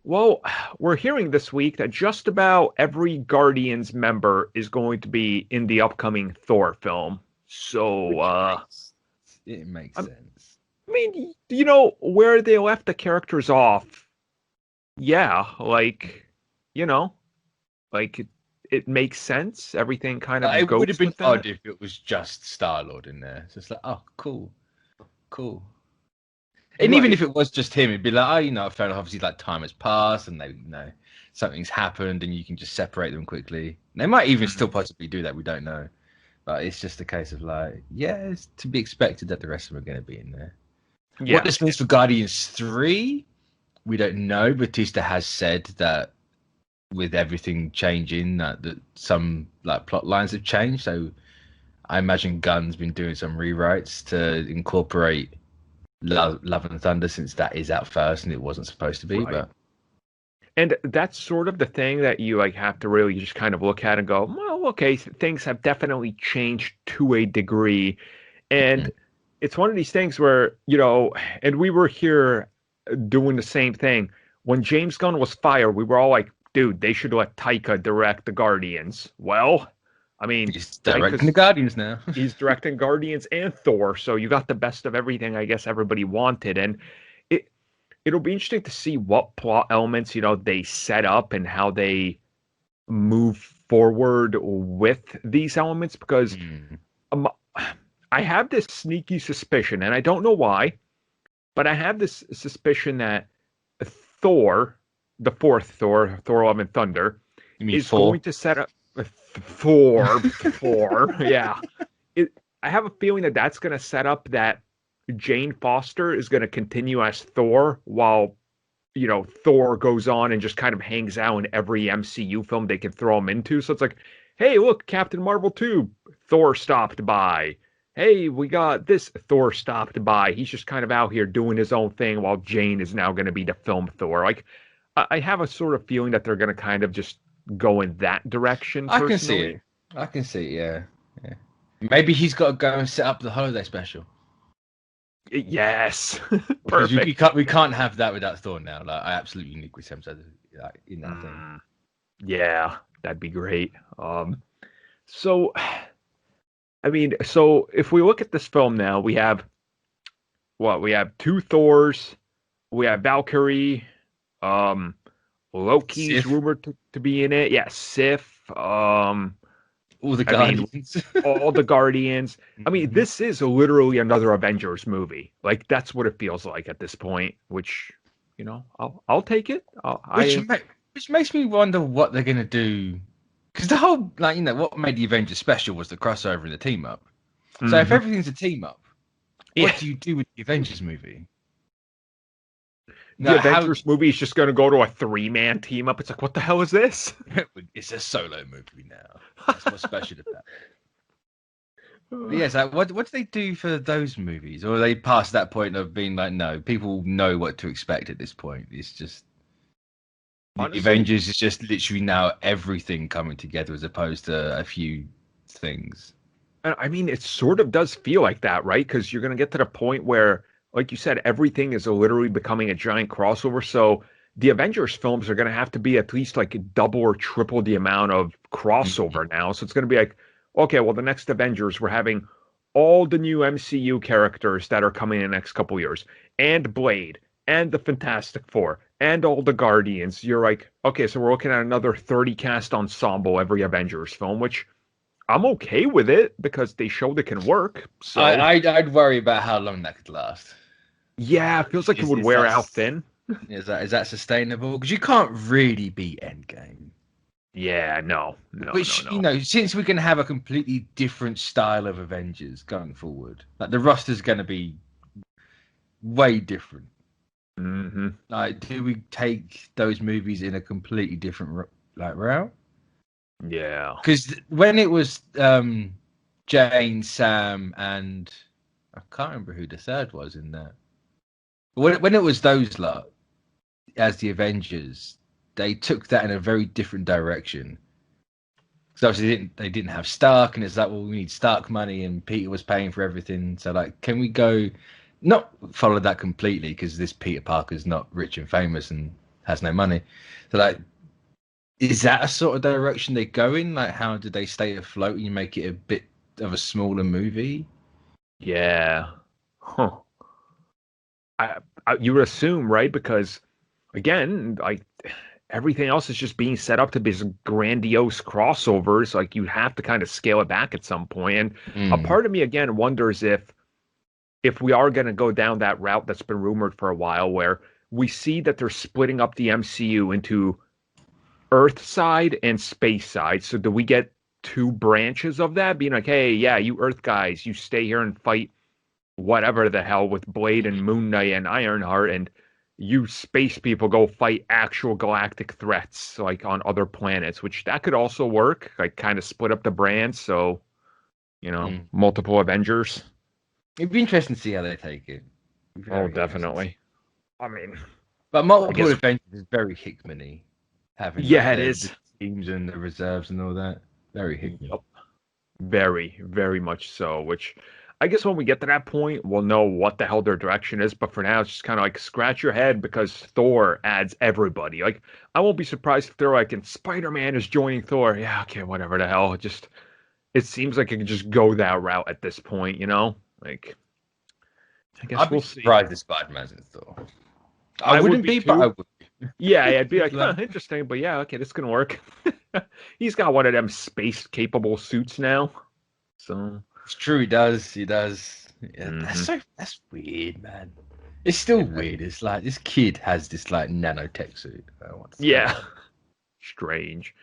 Well, we're hearing this week that just about every Guardians member is going to be in the upcoming Thor film. So, Which makes it makes I sense. mean, where they left the characters off, yeah, like, you know, like it makes sense. Everything kind of It would have goes been with that. odd if it was just Star-Lord in there. So it's like, oh, cool, cool. And even Right. if it was just him, it'd be like, oh, fair enough. Obviously, like time has passed, and something's happened, and you can just separate them quickly. They might even Mhm. still possibly do that. We don't know, but it's just a case of like, yeah, it's to be expected that the rest of them are going to be in there. What Yeah. this means for Guardians 3, we don't know. Batista has said that with everything changing, that some like plot lines have changed. So I imagine Gunn's been doing some rewrites to incorporate Love and Thunder, since that is out first and it wasn't supposed to be. Right. But And that's sort of the thing that you like have to really just kind of look at and go, well, okay, things have definitely changed to a degree. And mm, it's one of these things where, and we were here doing the same thing. When James Gunn was fired, we were all like, dude, they should let Taika direct the Guardians. Well, I mean, he's directing the Taika's Guardians now. he's directing Guardians and Thor, so you got the best of everything I guess everybody wanted. And it it'll be interesting to see what plot elements, they set up and how they move forward with these elements because Mm. um, I have this sneaky suspicion, and I don't know why, but I have this suspicion that Thor, the fourth Thor, Thor Love and Thunder, You mean is four? going to set up Thor, yeah. I have a feeling that that's going to set up that Jane Foster is going to continue as Thor while Thor goes on and just kind of hangs out in every MCU film they can throw him into. So it's like, hey, look, Captain Marvel 2, Thor stopped by. Hey, we got this Thor stopped by. He's just kind of out here doing his own thing while Jane is now going to be the film Thor. Like, I have a sort of feeling that they're going to kind of just go in that direction I can see it. personally. I can see it. Yeah, yeah. Maybe he's got to go and set up the holiday special, Yes, because perfect. we can't have that without Thor now. Like, I absolutely need Chris Hemsworth like, in that thing. Yeah, that'd be great. So I mean, so if we look at this film now, we have what? We have two Thors, we have Valkyrie, um, Loki's Sif, rumored to be in it. Yeah, Sif. all the I mean, Guardians. all the Guardians. I mean, Mhm. this is literally another Avengers movie. Like that's what it feels like at this point. Which, I'll take it. Which which makes me wonder what they're gonna do, because the whole what made the Avengers special was the crossover and the team up. So if Mhm. everything's a team up, Yeah, what do you do with the Avengers movie? the Now, how Avengers movie is just going to go to a three-man team up. It's like, what the hell is this? it's a solo movie now. That's what's special about it. But yes, what do they do for those movies? Or are they past that point of being like, no, people know what to expect at this point? It's just the Honestly, Avengers is just literally now everything coming together as opposed to a few things. I mean, it sort of does feel like that, right? Because you're going to get to the point where, like you said, everything is literally becoming a giant crossover. So the Avengers films are going to have to be at least like double or triple the amount of Mhm. crossover now. So it's going to be like, okay, well, the next Avengers, we're having all the new MCU characters that are coming in the next couple years, and Blade, and the Fantastic Four, and all the Guardians. You're like, okay, so we're looking at another 30 cast ensemble every Avengers film, which I'm okay with it because they showed it can work. So I'd worry about how long that could last. yeah, it feels like it would Is wear that out thin. is that sustainable? Because you can't really beat Endgame. Yeah, no, no, no, Which, no. since we can have a completely different style of Avengers going forward, like the roster's going to be way different. Hmm. Like, do we take those movies in a completely different route? Yeah. Because when it was Jane, Sam, and I can't remember who the third was in there. When it was those lot as the Avengers, they took that in a very different direction. Because obviously they didn't have Stark, and it's like, well, we need Stark money, and Peter was paying for everything. So like, can we go not follow that completely? Because this Peter Parker's not rich and famous, and has no money. So like, is that a sort of direction they go in? Like, how do they stay afloat and you make it a bit of a smaller movie? Yeah. Huh. You would assume, right? Because again, like everything else is just being set up to be this grandiose crossovers. Like you have to kind of scale it back at some point. And a part of me again wonders if we are going to go down that route that's been rumored for a while, where we see that they're splitting up the MCU into Earth side and space side. So do we get two branches of that being like, hey, yeah, you Earth guys, you stay here and fight whatever the hell with Blade and Moon Knight and Ironheart, and you space people go fight actual galactic threats like on other planets, which that could also work, like kind of split up the brands. So, multiple Avengers. It'd be interesting to see how they take it. Oh, definitely. I mean, but multiple Avengers is very Hickman-y. Having it is. The teams and the reserves and all that. Very Hickman. Yep. Very, very much so, which I guess when we get to that point, we'll know what the hell their direction is. But for now, it's just kind of like scratch your head because Thor adds everybody. Like, I won't be surprised if they're like, and Spider-Man is joining Thor. Yeah, okay, whatever the hell. It seems like it could just go that route at this point, Like, I guess we'll see. I'd be surprised if Spider-Man's in Thor. I wouldn't be, but I would. Yeah, I'd be like, interesting, but yeah, okay, this can work. He's got one of them space-capable suits now, so it's true. He does. Yeah, that's weird, man. It's still weird. It's like this kid has this like nanotech suit. Yeah, strange.